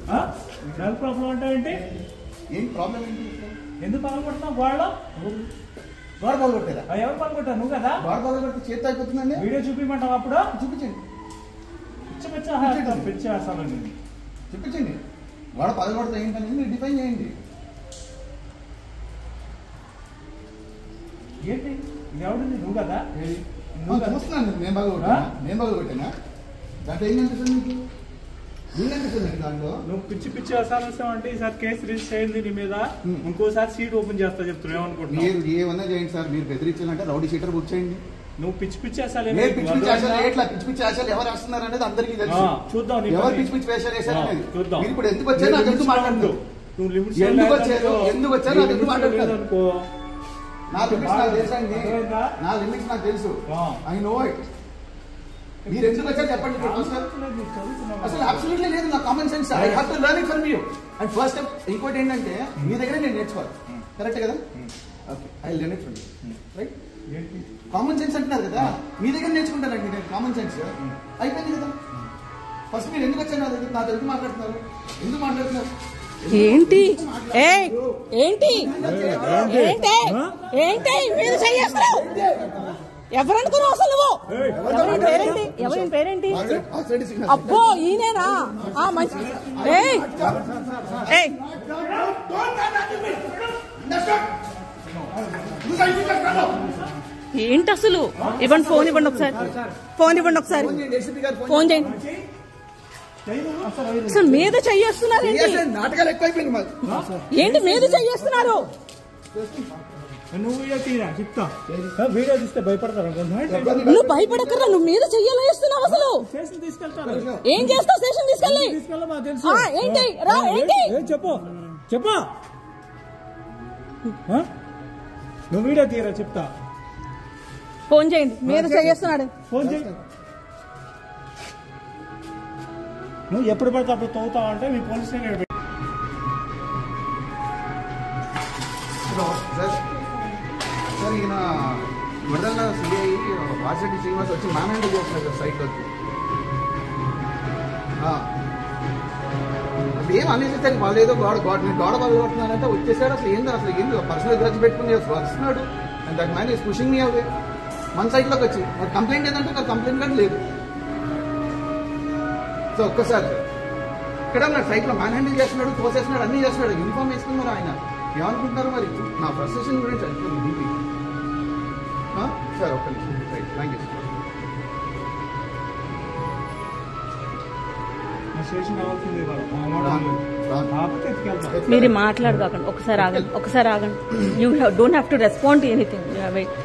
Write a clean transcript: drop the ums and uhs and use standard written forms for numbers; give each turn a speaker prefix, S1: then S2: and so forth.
S1: Health problem అంటే ఏంటి?
S2: ఏం ప్రాబ్లం ఏంటి?
S1: ఎందుకు పగలగొడుతున్నావు? గోడలో
S2: గోడ పగలగొట్టారా?
S1: ఎవరు పగలగొట్టారు? నువ్వు కదా.
S2: గోడ పగలగొడితే చేతి అయిపోతుందండి.
S1: వీడియో చూపించమంటావు? అప్పుడు
S2: చూపించండి.
S1: పిచ్చి అసలు
S2: చూపించండి. గోడ పగలగొడితే ఏంటనేది మీరు డిఫైన్ చేయండి.
S1: ఏంటి ఎవడు? నువ్వు కదా.
S2: చూస్తున్నాను. నేను పగలగొట్టానా? దాంట్లో ఏం కనిపిస్తుంది మీకు? ఏం కనిపిస్తుంది దాంట్లో?
S1: నువ్వు పిచ్చి పిచ్చి అసాల్సావు అంటే ఈసారి కేసు రిజిస్టర్ అయింది నీ మీద. ఇంకోసారి సీట్ ఓపెన్ చేస్తా చెప్తున్నావు. ఏమనుకుంటున్నావు?
S2: మీరు ఏమన్నా చేయండి సార్. మీరు బెదిరించాలంటే రౌడీ షీటర్ బుక్ చేయండి.
S1: నువ్వు పిచ్చి పిచ్చి అసలు
S2: పిచ్చి పిచ్చి ఆశాలు ఎవరు వస్తున్నారు అనేది అందరికీ తెలుసు.
S1: చూద్దాం
S2: ఎవరు పిచ్చి పిచ్చి వేషాలు వేశారు అనేది.
S1: చూద్దాం.
S2: మీరు ఇప్పుడు ఎందుకు వచ్చారు నాకు ఎందుకు మాట్లాడుతూ ఎందుకు వచ్చారు నాకు ఎందుకు మాట్లాడుతున్నారు? నా లిమిట్స్ నాకు తెలుసు అండి. నా లిమిట్స్ నాకు తెలుసు. I know it. మీరు ఎందుకు వచ్చారు చెప్పండి. అసలు అబ్సల్యూట్లీ లేదు. నా common sense. I have to learn it from you. And first step ఇంకోటి ఏంటంటే మీ దగ్గర నేను నేర్చుకోవాలి. కరెక్ట్ కదా? Okay, I learn it from you. Right? Common sense అంటున్నారు కదా, మీ దగ్గర నేర్చుకుంటానండి నేను కామన్ సెన్స్. అయిపోయింది కదా. ఫస్ట్ మీరు ఎందుకు వచ్చారు నాతో ఎందుకు మాట్లాడుతున్నారు? ఎందుకు మాట్లాడుతున్నారు?
S3: ఏంటి ఏంటి ఏంటి ఏంటి మీరు చేస్తున్నావు? ఎవరనుకున్నావు అసలు నువ్వు? ఎవరి పేరేంటి? అబ్బో ఈయనేనా? మంచి ఏంటి అసలు? ఇవ్వండి ఫోన్, ఇవ్వండి ఒకసారి. ఫోన్ ఇవ్వండి ఒకసారి. ఫోన్ చేయండి. అసలు మీద చెయ్యేస్తున్నారు
S2: నాటకాలు ఎక్కువైపోయింది.
S3: ఏంటి మీద చెయ్యేస్తున్నారు?
S1: నువ్వు చెప్తా. వీడియో తీస్తే భయపడతారు.
S3: నువ్వు భయపడకరా. నువ్వు మీద చెయ్యాలి వేస్తున్నావు. అసలు
S1: స్టేషన్ తీసుకెళ్తారు.
S3: ఏం చేస్తావు? స్టేషన్ తీసుకెళ్ళి ఏంటి రా? ఏంటి
S1: చెప్పు చెప్పు. నువ్వు వీడియో తీయరా చెప్తా.
S3: ఫోన్ చేయండి. మీద చెయ్యేస్తున్నాడు.
S1: ఫోన్ చేయి. నువ్వు ఎప్పుడు పడితే అప్పుడు తోగుతావు అంటే మీ పోలీస్ స్టేషన్
S2: సార్ ఈయన విడుదల సిఐ వాసిరెడ్డి శ్రీనివాస్ వచ్చి మానేండి చేస్తున్నారు సార్ సైట్లోకి. అసలు ఏం అనేసేసరికి వాళ్ళు ఏదో గోడ పగలగొడుతున్నారంటే వచ్చేసాడు. అసలు ఏందో పర్సనల్ గ్రజ్ పెట్టుకుని వస్తున్నాడు. And that man is pushing me away. మన సైట్లోకి వచ్చి మరి కంప్లైంట్ ఏదంటే నాకు కంప్లైంట్ కానీ లేదు. సో ఒక్కసారి ఇక్కడ నా సైట్లో మ్యాన్ హ్యాండిల్ చేస్తున్నాడు, తోసేస్తున్నాడు, అన్నీ చేస్తున్నాడు. యూనిఫామ్ వేసుకున్నారు. ఆయన ఏమనుకుంటున్నారు మరి? నా ఫ్రస్ట్రేషన్ గురించి అడుగుతుంది సార్. ఒక్క నిమిషం. Right, thank you sir.
S3: మీరు మాట్లాడకండి. ఒకసారి ఆగండి. You don't have to respond to anything. Wait.